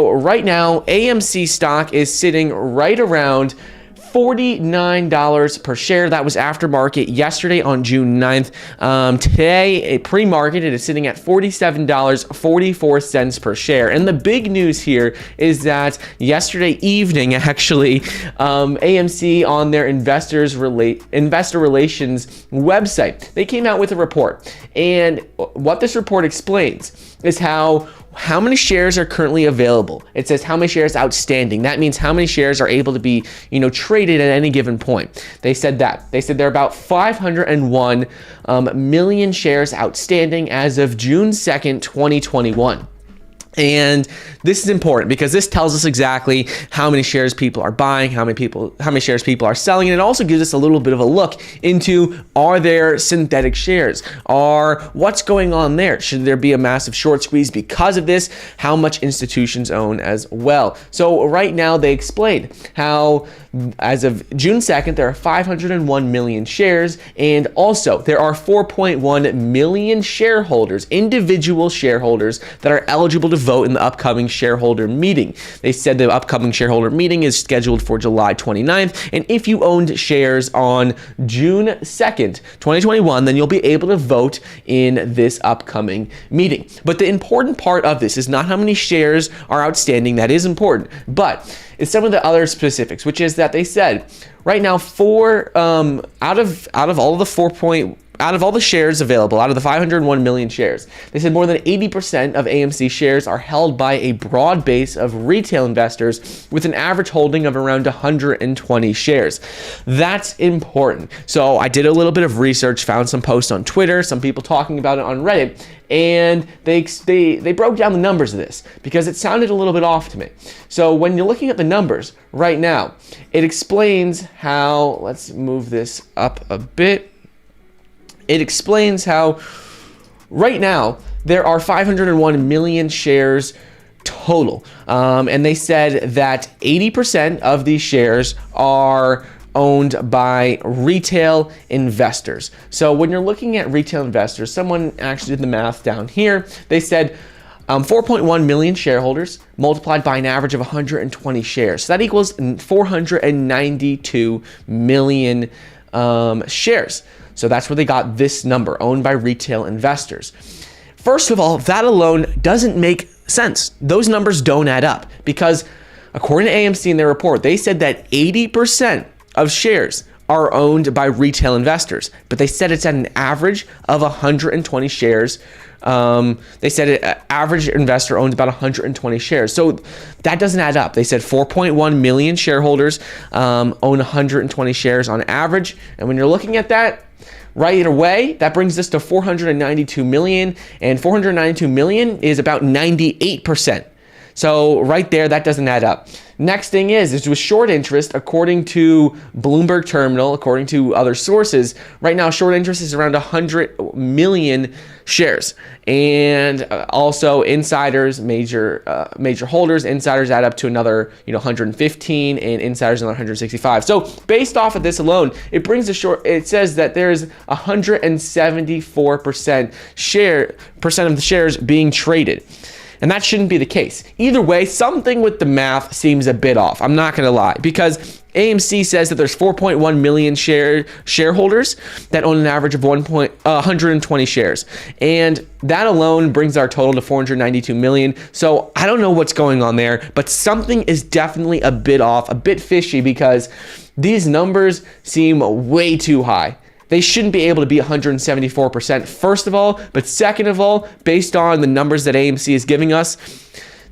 So right now, AMC stock is sitting right around $49 per share. That was after market yesterday on June 9th. Today, pre-market, it is sitting at $47.44 per share. And the big news here is that yesterday evening, actually, AMC on their investor relations website, they came out with a report. And what this report explains is how many shares are currently available. It says how many shares outstanding. That means how many shares are able to be, traded at any given point. They said that. They said there are about 501 million shares outstanding as of June 2nd, 2021. And this is important because this tells us exactly how many shares people are buying, how many shares people are selling, and it also gives us a little bit of a look into, are there synthetic shares? What's going on there? Should there be a massive short squeeze because of this? How much institutions own as well? So right now they explain how as of June 2nd, there are 501 million shares, and also there are 4.1 million shareholders, individual shareholders, that are eligible to vote in the upcoming shareholder meeting. They said the upcoming shareholder meeting is scheduled for July 29th, and if you owned shares on June 2nd, 2021, then you'll be able to vote in this upcoming meeting. But the important part of this is not how many shares are outstanding. That is important, but it's some of the other specifics, which is that they said right now out of all the shares available, out of the 501 million shares, they said more than 80% of AMC shares are held by a broad base of retail investors with an average holding of around 120 shares. That's important. So I did a little bit of research, found some posts on Twitter, some people talking about it on Reddit, and they broke down the numbers of this because it sounded a little bit off to me. So when you're looking at the numbers right now, it explains how, let's move this up a bit. It explains how right now there are 501 million shares total. And they said that 80% of these shares are owned by retail investors. So when you're looking at retail investors, someone actually did the math down here. They said 4.1 million shareholders multiplied by an average of 120 shares. So that equals 492 million shares. So that's where they got this number, owned by retail investors. First of all, that alone doesn't make sense. Those numbers don't add up because according to AMC in their report, they said that 80% of shares are owned by retail investors, but they said it's at an average of 120 shares. They said an average investor owns about 120 shares. So that doesn't add up. They said 4.1 million shareholders own 120 shares on average. And when you're looking at that, right away, that brings us to 492 million, and 492 million is about 98%. So right there, that doesn't add up. Next thing is with short interest, according to Bloomberg Terminal, according to other sources, right now short interest is around 100 million shares. And also insiders, major holders, insiders add up to another 115, and insiders another 165. So based off of this alone, it brings it says that there's 174% of the shares being traded. And that shouldn't be the case. Either way, something with the math seems a bit off. I'm not going to lie, because AMC says that there's 4.1 million shareholders that own an average of 120 shares. And that alone brings our total to 492 million. So I don't know what's going on there, but something is definitely a bit off, a bit fishy, because these numbers seem way too high. They shouldn't be able to be 174%, first of all, but second of all, based on the numbers that AMC is giving us,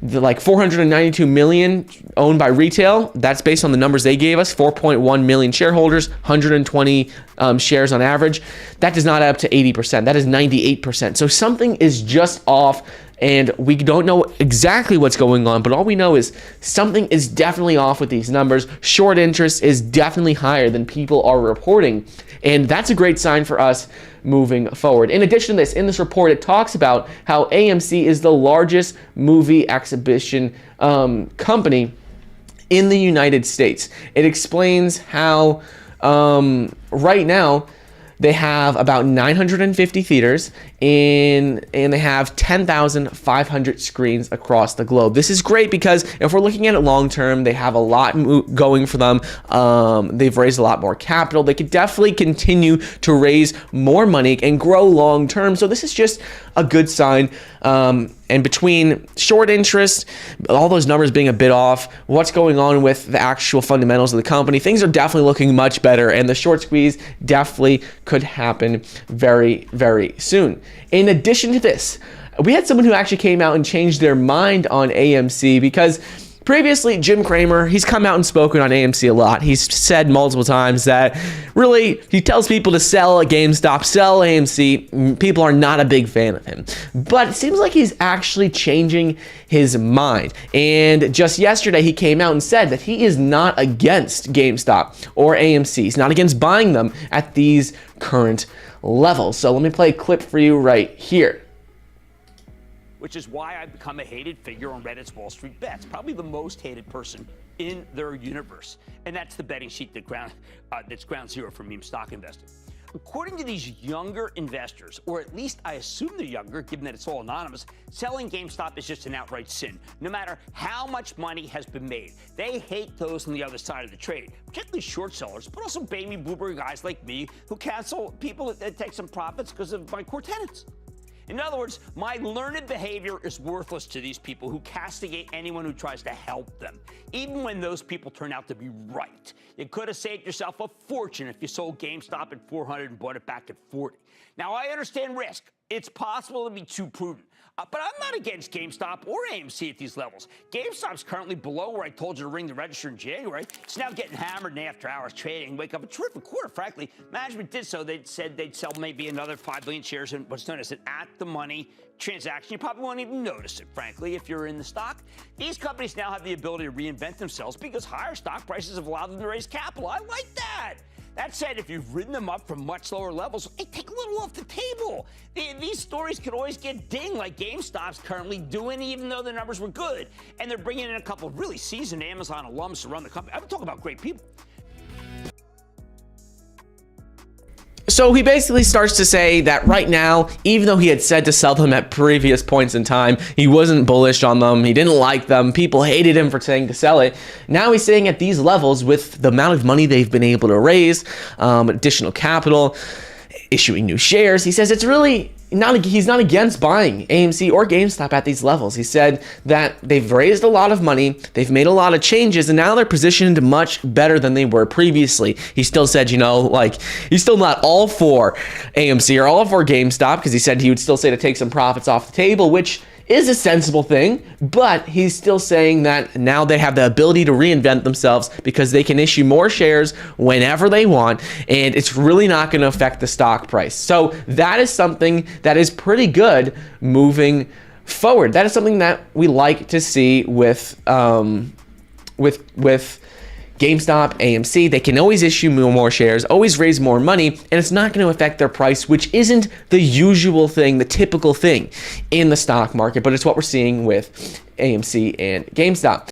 like 492 million owned by retail, that's based on the numbers they gave us, 4.1 million shareholders, 120 shares on average. That does not add up to 80%. That is 98%. So something is just off, and we don't know exactly what's going on, but all we know is something is definitely off with these numbers. Short interest is definitely higher than people are reporting, and that's a great sign for us moving forward. In addition to this, in this report, it talks about how AMC is the largest movie exhibition company in the United States. It explains how right now they have about 950 theaters, and they have 10,500 screens across the globe. This is great because if we're looking at it long term, they have a lot going for them. They've raised a lot more capital. They could definitely continue to raise more money and grow long term. So this is just a good sign. And between short interest, all those numbers being a bit off, what's going on with the actual fundamentals of the company, things are definitely looking much better, and the short squeeze definitely could happen very, very soon. In addition to this, we had someone who actually came out and changed their mind on AMC because previously, Jim Cramer, he's come out and spoken on AMC a lot. He's said multiple times that really, he tells people to sell at GameStop, sell AMC. People are not a big fan of him. But it seems like he's actually changing his mind. And just yesterday, he came out and said that he is not against GameStop or AMC. He's not against buying them at these current levels. So let me play a clip for you right here. Which is why I've become a hated figure on Reddit's Wall Street Bets, probably the most hated person in their universe. And that's the betting sheet that's ground zero for meme stock investing. According to these younger investors, or at least I assume they're younger, given that it's all anonymous, selling GameStop is just an outright sin, no matter how much money has been made. They hate those on the other side of the trade, particularly short sellers, but also baby boomer guys like me who cancel people that take some profits because of my core tenets. In other words, my learned behavior is worthless to these people who castigate anyone who tries to help them, even when those people turn out to be right. You could have saved yourself a fortune if you sold GameStop at 400 and bought it back at 40. Now, I understand risk. It's possible to be too prudent. But I'm not against GameStop or AMC at these levels. GameStop's currently below where I told you to ring the register in January. It's now getting hammered in after-hours trading. Wake up a terrific quarter, frankly. Management did so. They said they'd sell maybe another 5 million shares in what's known as an at-the-money transaction. You probably won't even notice it, frankly, if you're in the stock. These companies now have the ability to reinvent themselves because higher stock prices have allowed them to raise capital. I like that. That said, if you've ridden them up from much lower levels, hey, take a little off the table. These stories could always get dinged like GameStop's currently doing, even though their numbers were good. And they're bringing in a couple of really seasoned Amazon alums to run the company. I'm talking about great people. So he basically starts to say that right now, even though he had said to sell them at previous points in time, he wasn't bullish on them, he didn't like them, people hated him for saying to sell it. Now he's saying at these levels, with the amount of money they've been able to raise, additional capital, issuing new shares, he says it's really he's not against buying AMC or GameStop at these levels. He said that they've raised a lot of money, they've made a lot of changes, and now they're positioned much better than they were previously. He still said, he's still not all for AMC or all for GameStop, because he said he would still say to take some profits off the table, which is a sensible thing, but he's still saying that now they have the ability to reinvent themselves because they can issue more shares whenever they want, and it's really not going to affect the stock price. So that is something that is pretty good moving forward. That is something that we like to see with GameStop, AMC. They can always issue more shares, always raise more money, and it's not going to affect their price, which isn't the usual thing, the typical thing in the stock market, but it's what we're seeing with AMC and GameStop.